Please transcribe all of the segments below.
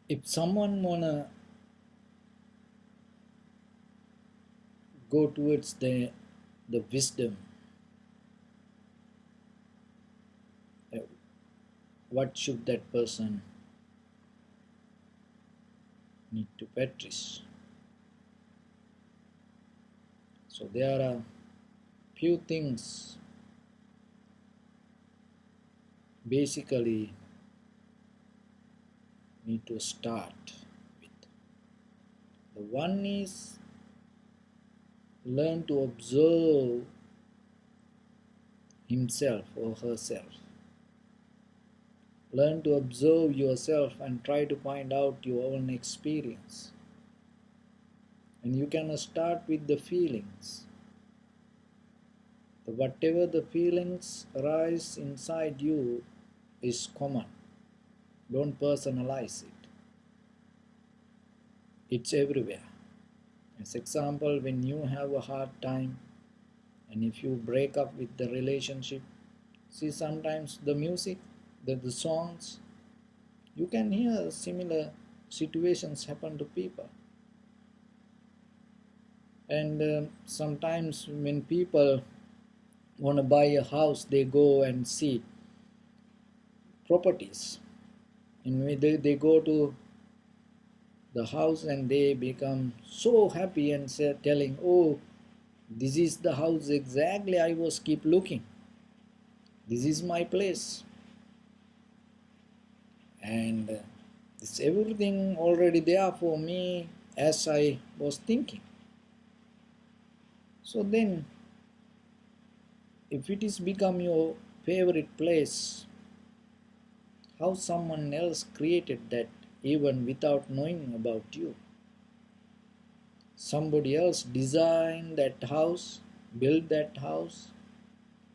If someone wanna go towards the wisdom, uh, what should that person need to practice? So there are few things basically need to start with. The one is learn to observe himself or herself. Learn to observe yourself and try to find out your own experience. And you can start with the feelings. Whatever the feelings arise inside you is common. Don't personalize it. It's everywhere. As example, when you have a hard time and if you break up with the relationship, see sometimes the music, the songs, you can hear similar situations happen to people. And sometimes when people want to buy a house, they go and see properties. And when they go to the house and they become so happy and say, telling, oh, this is the house exactly I was keep looking. This is my place. And it's everything already there for me as I was thinking. So then, if it is become your favorite place, how someone else created that even without knowing about you? Somebody else designed that house, built that house,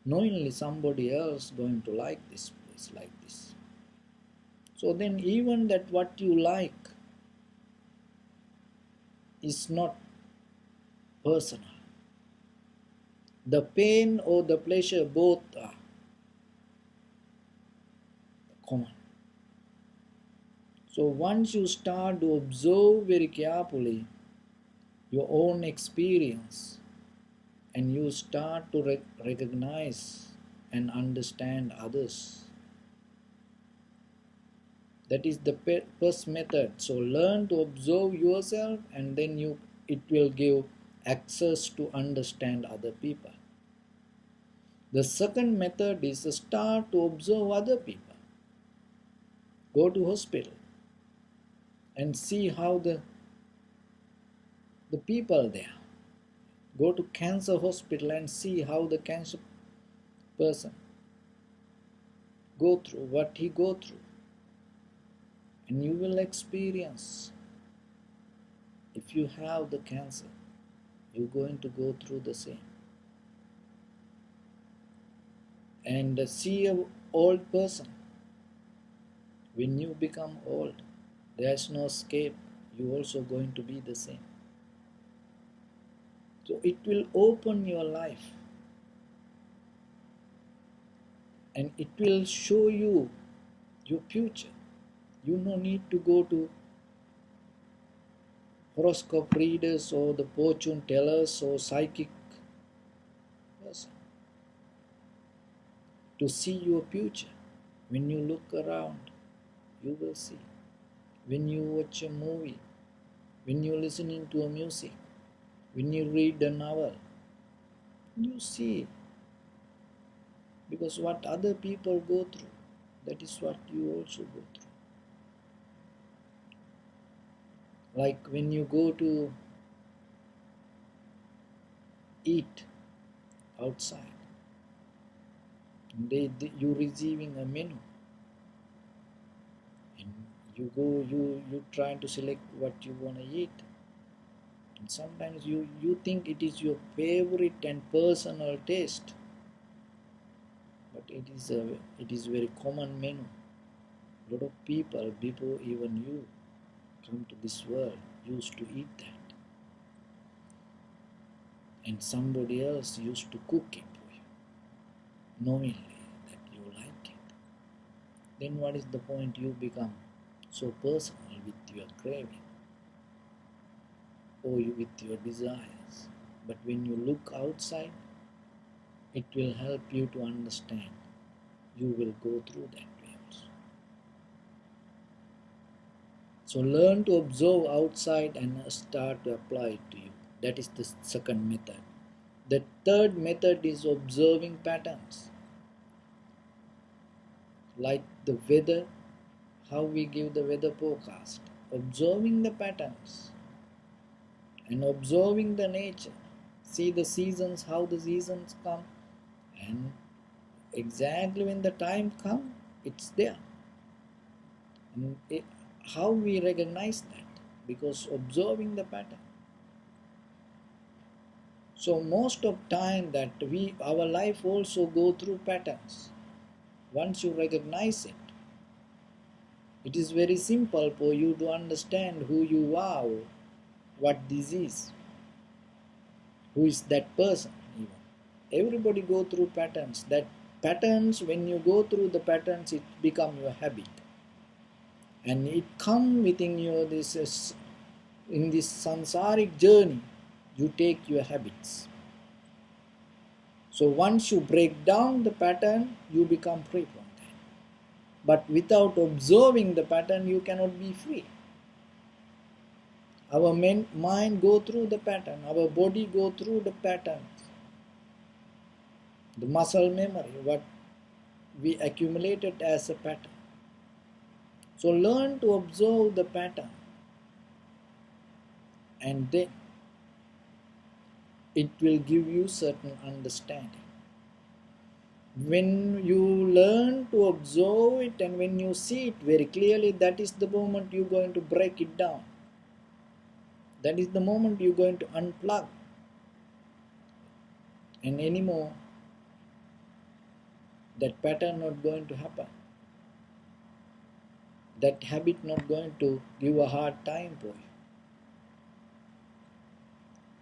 knowingly somebody else going to like this place like this. So then even that what you like is not personal. The pain or the pleasure both are common. So once you start to observe very carefully your own experience and you start to recognize and understand others, that is the first method. So learn to observe yourself and then it will give access to understand other people. The second method is to start to observe other people. Go to hospital and see how the people there. Go to cancer hospital and see how the cancer person go through, what he go through. And you will experience, if you have the cancer, you're going to go through the same. And see an old person. When you become old, there's no escape. You're also going to be the same. So it will open your life and it will show you your future. You no need to go to horoscope readers or the fortune tellers or psychic person to see your future. When you look around, you will see. When you watch a movie, when you're listening to a music, when you read a novel, you see. Because what other people go through, that is what you also go through. Like when you go to eat outside, you receiving a menu, and you trying to select what you want to eat. And sometimes you think it is your favorite and personal taste, but it is very common menu. A lot of people before even you come to this world used to eat that, and somebody else used to cook it for you, knowingly that you like it. Then what is the point? You become so personal with your craving or with your desires. But when you look outside, it will help you to understand. You will go through that way also. So learn to observe outside and start to apply it to you. That is the second method. The third method is observing patterns, like the weather, how we give the weather forecast. Observing the patterns and observing the nature. See the seasons, how the seasons come, and exactly when the time comes, it's there. And how we recognize that? Because observing the pattern. So most of time that our life also go through patterns. Once you recognize it, it is very simple for you to understand who you are, what this is, who is that person even. Everybody go through patterns. That patterns, when you go through the patterns, it become your habit. And it come within you, in this samsaric journey, you take your habits. So once you break down the pattern, you become free from that. But without observing the pattern, you cannot be free. Our mind go through the pattern, our body go through the pattern. The muscle memory, what we accumulated as a pattern. So learn to observe the pattern, and then it will give you certain understanding. When you learn to observe it and when you see it very clearly, that is the moment you're going to break it down. That is the moment you're going to unplug. And anymore, that pattern not going to happen. That habit not going to give a hard time for you.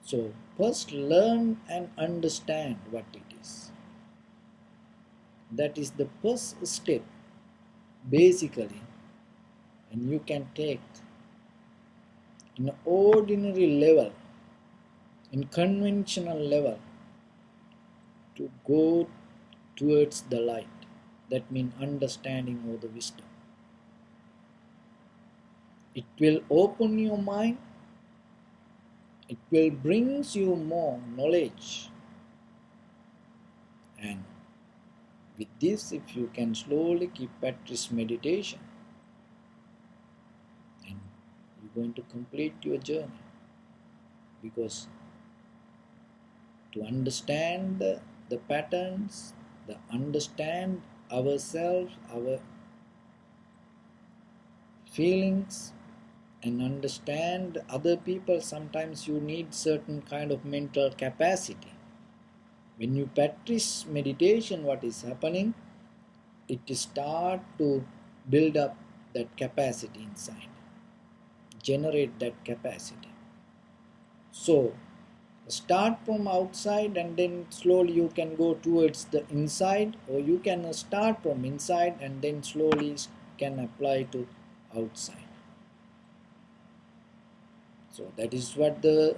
So first learn and understand what it is. That is the first step, basically, and you can take in an ordinary level, in conventional level, to go towards the light. That means understanding or the wisdom. It will open your mind. It will bring you more knowledge. And with this, if you can slowly keep practice meditation, and you're going to complete your journey. Because to understand the patterns, the understand ourselves, our feelings, and understand other people, sometimes you need certain kind of mental capacity. When you practice meditation, what is happening? It start to build up that capacity inside, generate that capacity. So start from outside and then slowly you can go towards the inside, or you can start from inside and then slowly can apply to outside. So that is what the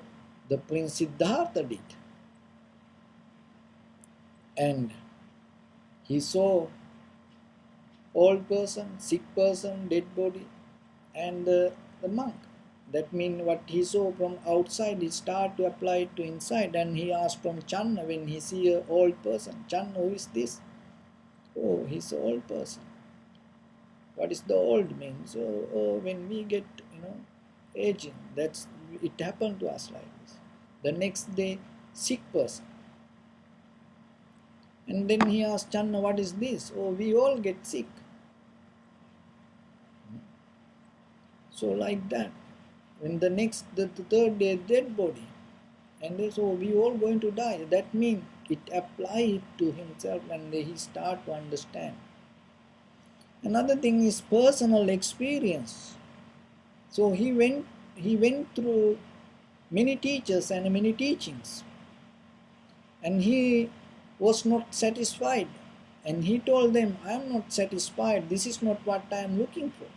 Prince Siddhartha did. And he saw old person, sick person, dead body, and the monk. That means what he saw from outside, he start to apply it to inside. And he asked from Channa, when he see an old person, Channa, who is this? Oh, he's an old person. What is the old means? Oh, when we get, aging, that's it happened to us like this. The next day, sick person. And then he asked Channa, what is this? Oh, we all get sick. So like that. When the third day, dead body. And so we all going to die. That means it applied to himself and he start to understand. Another thing is personal experience. So he went through many teachers and many teachings. And he was not satisfied. And he told them, I am not satisfied. This is not what I am looking for.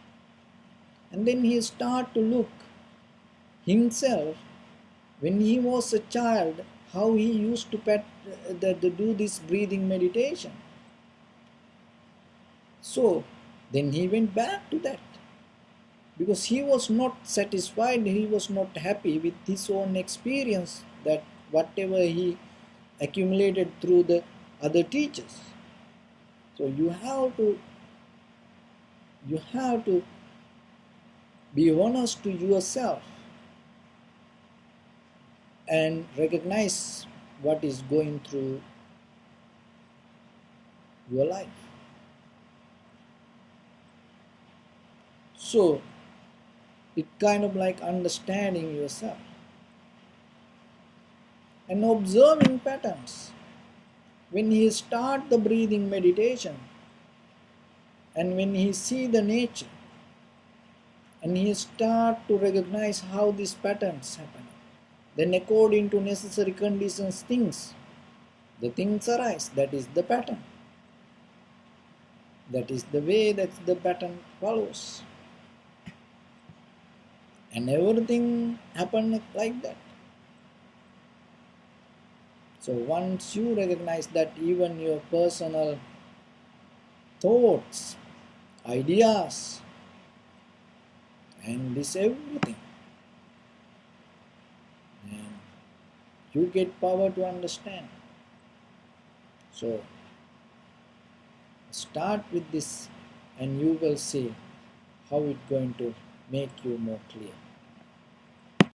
And then he start to look himself when he was a child, how he used to do this breathing meditation. So then he went back to that because he was not satisfied, he was not happy with his own experience, that whatever he accumulated through the other teachers. So you have to be honest to yourself and recognize what is going through your life. So it kind of like understanding yourself and observing patterns. When he start the breathing meditation and when he see the nature and he start to recognize how these patterns happen, then according to necessary conditions the things arise. That is the pattern. That is the way that the pattern follows. And everything happen like that. So once you recognize that even your personal thoughts, ideas, and this everything, and you get power to understand. So start with this and you will see how it's going to make you more clear.